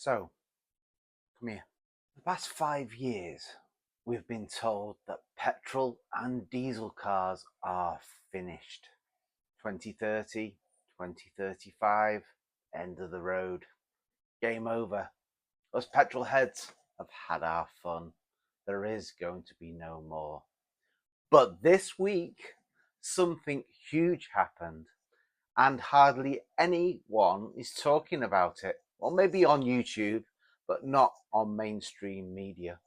So, come here. The past 5 years, we've been told that petrol and diesel cars are finished. 2030, 2035, end of the road. Game over. Us petrol heads have had our fun. There is going to be no more. But this week, something huge happened, and hardly anyone is talking about it. Well, maybe on YouTube, but not on mainstream media.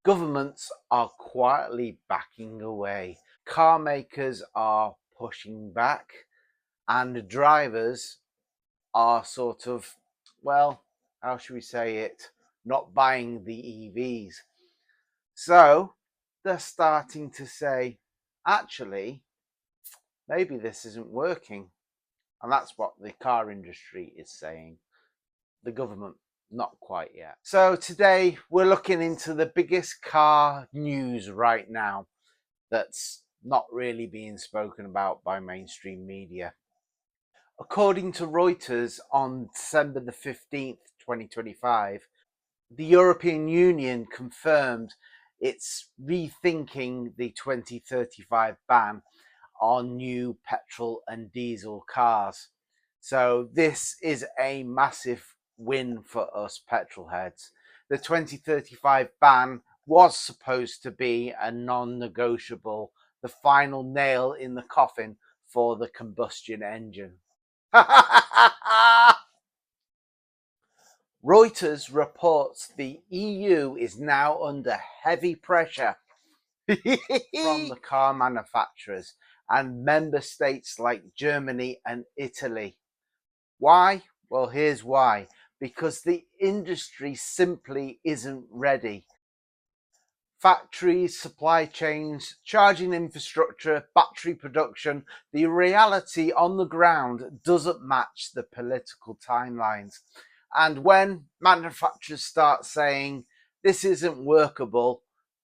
Governments are quietly backing away. Car makers are pushing back, and drivers are sort of, well, how should we say it, not buying the EVs. So they're starting to say, actually, maybe this isn't working. And that's what the car industry is saying. The government, not quite yet. So today we're looking into the biggest car news right now that's not really being spoken about by mainstream media. According to Reuters, on December the 15th, 2025, the European Union confirmed it's rethinking the 2035 ban on new petrol and diesel cars. So this is a massive win for us petrol heads. The 2035 ban was supposed to be a non-negotiable, the final nail in the coffin for the combustion engine. Reuters reports the EU is now under heavy pressure from the car manufacturers and member states like Germany and Italy. Why? Well, here's why. Because the industry simply isn't ready. Factories, supply chains, charging infrastructure, battery production, the reality on the ground doesn't match the political timelines. And when manufacturers start saying this isn't workable,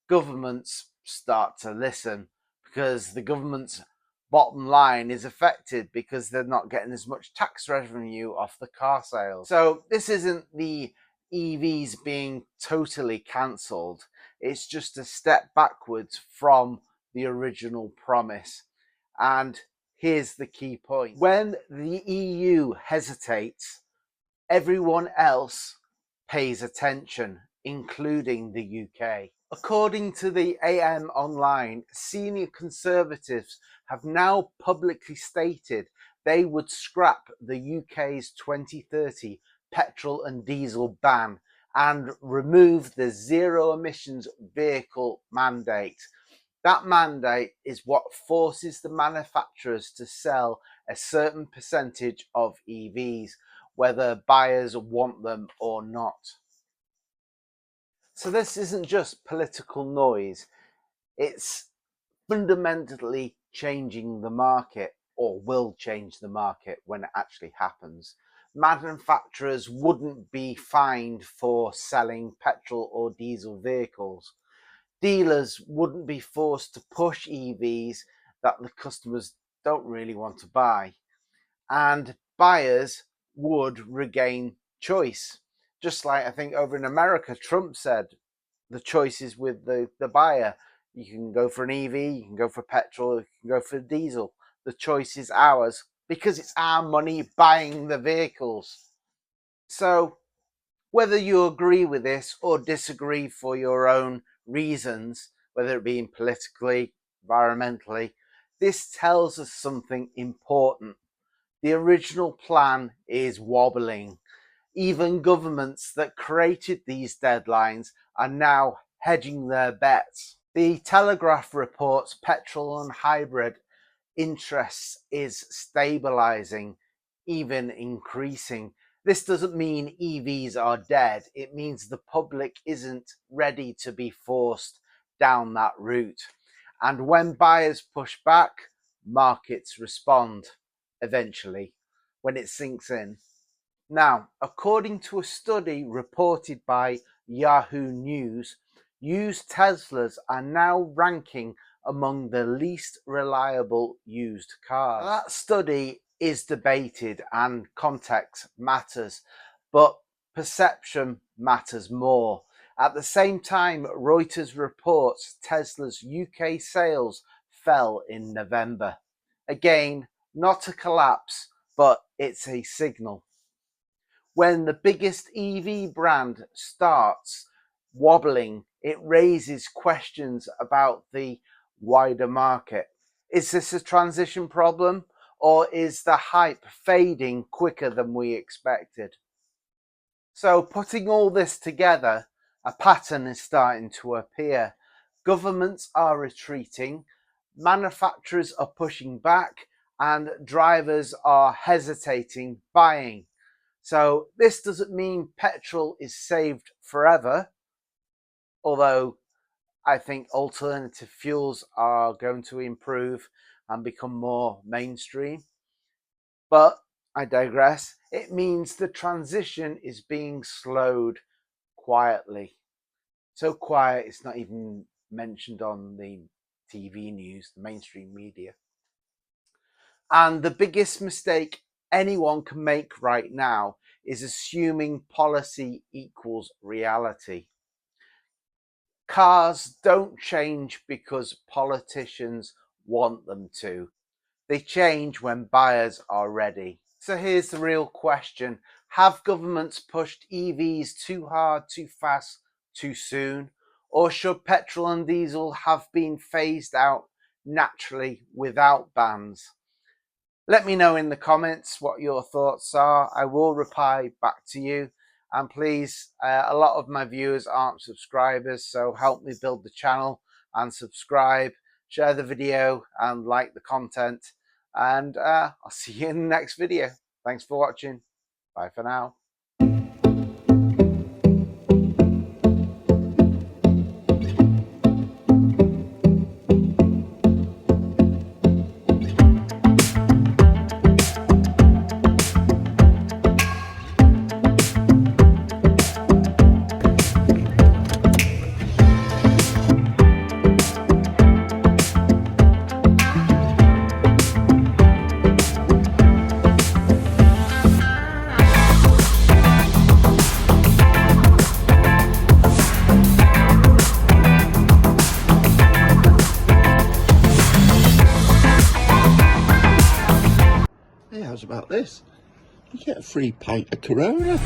governments start to listen, because the government's bottom line is affected because they're not getting as much tax revenue off the car sales. So this isn't the EVs being totally cancelled. It's just a step backwards from the original promise. And here's the key point. When the EU hesitates, everyone else pays attention, including the UK. According to the AM Online, senior Conservatives have now publicly stated they would scrap the UK's 2030 petrol and diesel ban and remove the zero emissions vehicle mandate. That mandate is what forces the manufacturers to sell a certain percentage of EVs, whether buyers want them or not. So this isn't just political noise, it's fundamentally changing the market, or will change the market when it actually happens. Manufacturers wouldn't be fined for selling petrol or diesel vehicles. Dealers wouldn't be forced to push EVs that the customers don't really want to buy. And buyers would regain choice. Just like I think over in America, Trump said the choice is with the buyer. You can go for an EV, you can go for petrol, you can go for diesel. The choice is ours because it's our money buying the vehicles. So whether you agree with this or disagree for your own reasons, whether it be politically, environmentally, this tells us something important. The original plan is wobbling. Even governments that created these deadlines are now hedging their bets. The Telegraph reports petrol and hybrid interest is stabilizing, even increasing. This doesn't mean EVs are dead. It means the public isn't ready to be forced down that route. And when buyers push back, markets respond eventually when it sinks in. Now, according to a study reported by Yahoo News, used Teslas are now ranking among the least reliable used cars. Now, that study is debated and context matters, but perception matters more. At the same time, Reuters reports Tesla's UK sales fell in November. Again, not a collapse, but it's a signal. When the biggest EV brand starts wobbling, it raises questions about the wider market. Is this a transition problem, or is the hype fading quicker than we expected? So, putting all this together, a pattern is starting to appear. Governments are retreating, manufacturers are pushing back, and drivers are hesitating buying. So this doesn't mean petrol is saved forever, although I think alternative fuels are going to improve and become more mainstream. But I digress. It means the transition is being slowed quietly. So quiet it's not even mentioned on the TV news, the mainstream media. And the biggest mistake anyone can make right now is assuming policy equals reality. Cars don't change because politicians want them to. They change when buyers are ready. So here's the real question. Have governments pushed EVs too hard, too fast, too soon? Or should petrol and diesel have been phased out naturally without bans? Let me know in the comments what your thoughts are. I will reply back to you. And please, a lot of my viewers aren't subscribers, so help me build the channel and subscribe, share the video and like the content. And I'll see you in the next video. Thanks for watching. Bye for now. Hey, how's about this? You get a free pint of Corona.